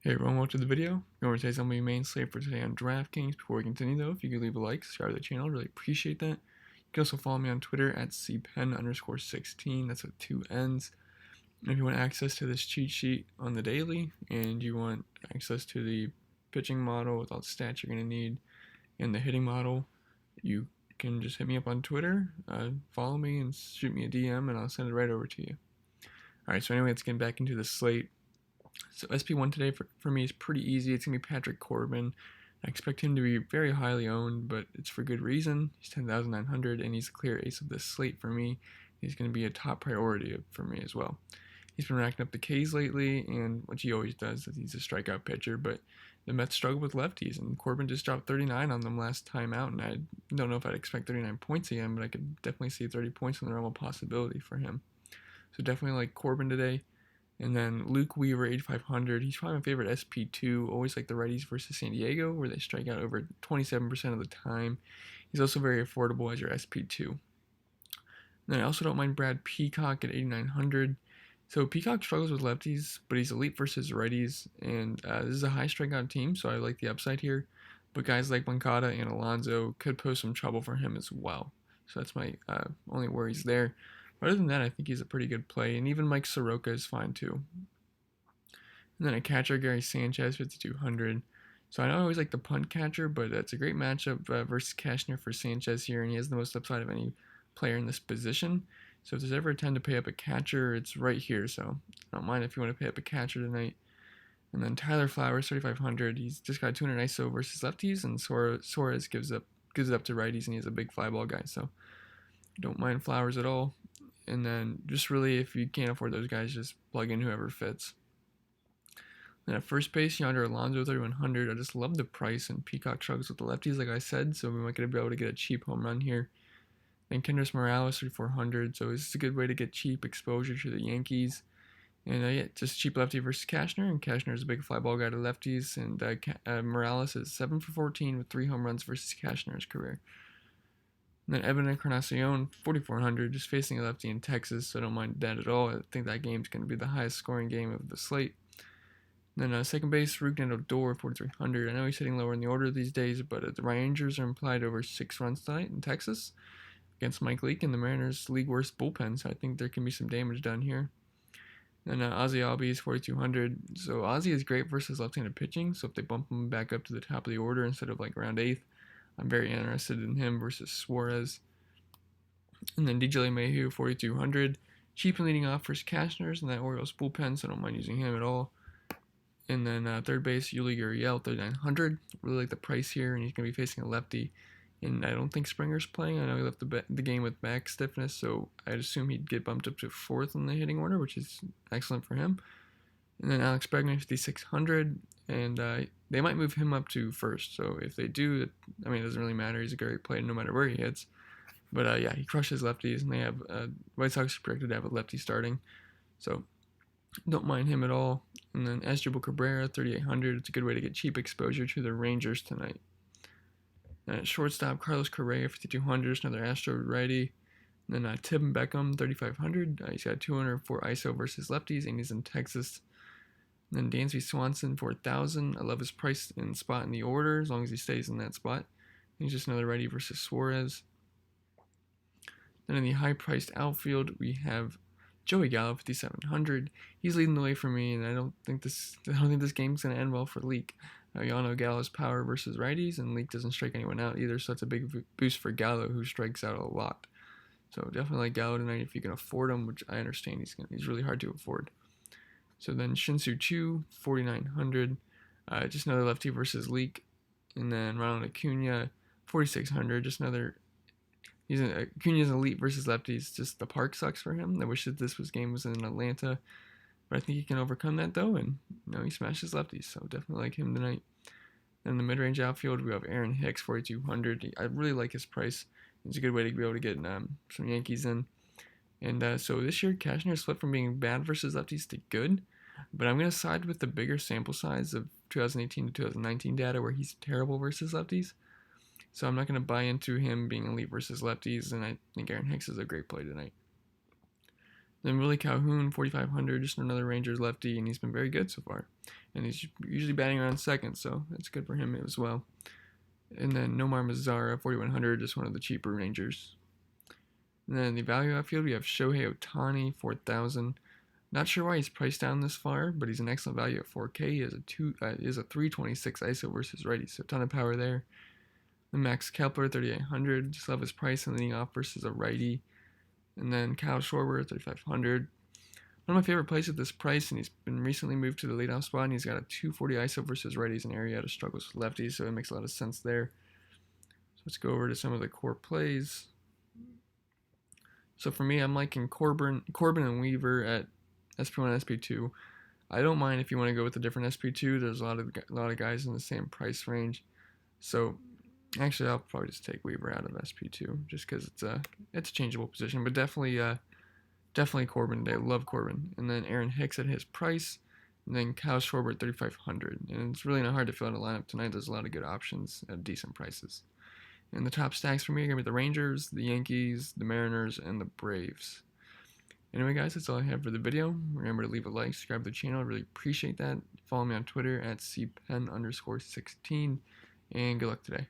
Hey everyone, welcome to the video. I'm going to say something main slate for today on DraftKings. Before we continue though, if you could leave a like, subscribe to the channel, really appreciate that. You can also follow me on Twitter at cpen_16, that's with 2 N's. And if you want access to this cheat sheet on the daily, and you want access to the pitching model with all the stats you're going to need, and the hitting model, you can just hit me up on Twitter, follow me, and shoot me a DM, and I'll send it right over to you. Alright, so anyway, let's get back into the slate. So SP1 today for me is pretty easy. It's going to be Patrick Corbin. I expect him to be very highly owned, but it's for good reason. He's 10,900, and he's a clear ace of this slate for me. He's going to be a top priority for me as well. He's been racking up the Ks lately, and what he always does is he's a strikeout pitcher, but the Mets struggle with lefties, and Corbin just dropped 39 on them last time out, and I don't know if I'd expect 39 points again, but I could definitely see 30 points in the realm of possibility for him. So definitely like Corbin today. And then Luke Weaver, 8,500. He's probably my favorite SP2. Always like the righties versus San Diego, where they strike out over 27% of the time. He's also very affordable as your SP2. And then I also don't mind Brad Peacock at 8,900. So Peacock struggles with lefties, but he's elite versus righties. And this is a high strikeout team, so I like the upside here. But guys like Moncada and Alonso could pose some trouble for him as well. So that's my only worries there. Other than that, I think he's a pretty good play, and even Mike Soroka is fine too. And then a catcher, Gary Sanchez, 5,200. So I know I always like the punt catcher, but it's a great matchup versus Cashner for Sanchez here, and he has the most upside of any player in this position. So if there's ever a time to pay up a catcher, it's right here. So I don't mind if you want to pay up a catcher tonight. And then Tyler Flowers, 3,500. He's just got 200 ISO versus lefties, and Suarez gives it up to righties, and he's a big fly ball guy. So don't mind Flowers at all. And then just really, if you can't afford those guys, just plug in whoever fits. Then at first base, Yonder Alonso, 3,100. I just love the price, and Peacock struggles with the lefties, like I said, so we might be able to get a cheap home run here. And Kendrys Morales, 3,400. So this is a good way to get cheap exposure to the Yankees. And yeah, just cheap lefty versus Cashner, and Cashner is a big fly ball guy to lefties. And Morales is 7 for 14 with 3 home runs versus Cashner's career. And then Evan Encarnacion, 4,400, just facing a lefty in Texas, so I don't mind that at all. I think that game's going to be the highest scoring game of the slate. And then second base, Rougned Odor, 4,300. I know he's hitting lower in the order these days, but the Rangers are implied over 6 runs tonight in Texas against Mike Leake and the Mariners' league worst bullpen, so I think there can be some damage done here. And Ozzie Albies is 4,200. So Ozzie is great versus left-handed pitching, so if they bump him back up to the top of the order instead of like around 8th, I'm very interested in him versus Suarez. And then DJ LeMahieu, 4,200. Cheap and leading off versus Cashner's and that Orioles bullpen, so I don't mind using him at all. And then third base, Yuli Gurriel, 3,900. Really like the price here, and he's going to be facing a lefty. And I don't think Springer's playing. I know he left the game with back stiffness, so I'd assume he'd get bumped up to 4th in the hitting order, which is excellent for him. And then Alex Bregman, 5,600. And they might move him up to 1st. So if they do, I mean, it doesn't really matter. He's a great player no matter where he hits. But yeah, he crushes lefties, and they have White Sox projected to have a lefty starting. So don't mind him at all. And then Asdrubal Cabrera, 3,800. It's a good way to get cheap exposure to the Rangers tonight. And at shortstop, Carlos Correa, 5,200. Another Astro righty. And then Tim Beckham, 3,500. He's got 204 ISO versus lefties, and he's in Texas. And then Dansby Swanson, 4,000. I love his price and spot in the order, as long as he stays in that spot. He's just another righty versus Suarez. Then in the high-priced outfield, we have Joey Gallo, 5,700. He's leading the way for me, and I don't think this game's gonna end well for Leake. Y'all know Gallo's power versus righties, and Leake doesn't strike anyone out either, so that's a big boost for Gallo, who strikes out a lot. So definitely like Gallo tonight if you can afford him, which I understand he's really hard to afford. So then Shin-Soo Choo, 4,900. Just another lefty versus Leake. And then Ronald Acuna, 4,600. Just another. Acuna's elite versus lefties. Just the park sucks for him. I wish that this game was in Atlanta. But I think he can overcome that though. And he smashes lefties. So definitely like him tonight. Then in the mid-range outfield, we have Aaron Hicks, 4,200. I really like his price. It's a good way to be able to get some Yankees in. And so this year, Cashner flipped from being bad versus lefties to good. But I'm going to side with the bigger sample size of 2018 to 2019 data where he's terrible versus lefties. So I'm not going to buy into him being elite versus lefties, and I think Aaron Hicks is a great play tonight. Then Willie Calhoun, 4,500, just another Rangers lefty, and he's been very good so far. and he's usually batting around second, so that's good for him as well. And then Nomar Mazara, 4,100, just one of the cheaper Rangers. And then the value outfield, we have Shohei Ohtani, 4,000. Not sure why he's priced down this far, but he's an excellent value at 4K. He has a 326 ISO versus righty, so a ton of power there. The Max Kepler, 3,800. Just love his price and leading off versus a righty. And then Kyle Schwarber, 3,500. One of my favorite plays at this price, and he's been recently moved to the leadoff spot, and he's got a 240 ISO versus righties, an area out of struggles with lefties, so it makes a lot of sense there. So let's go over to some of the core plays. So for me, I'm liking Corbin and Weaver at SP1 and SP2. I don't mind if you want to go with a different SP2. There's a lot of guys in the same price range. So actually, I'll probably just take Weaver out of SP2 just because it's a changeable position, but definitely Corbin today. Love Corbin. And then Aaron Hicks at his price. And then Kyle Schwarber at 3,500. And it's really not hard to fill out a lineup tonight. There's a lot of good options at decent prices. And the top stacks for me are going to be the Rangers, the Yankees, the Mariners, and the Braves. Anyway, guys, that's all I have for the video. Remember to leave a like, subscribe to the channel. I really appreciate that. Follow me on Twitter at cpen_16. And good luck today.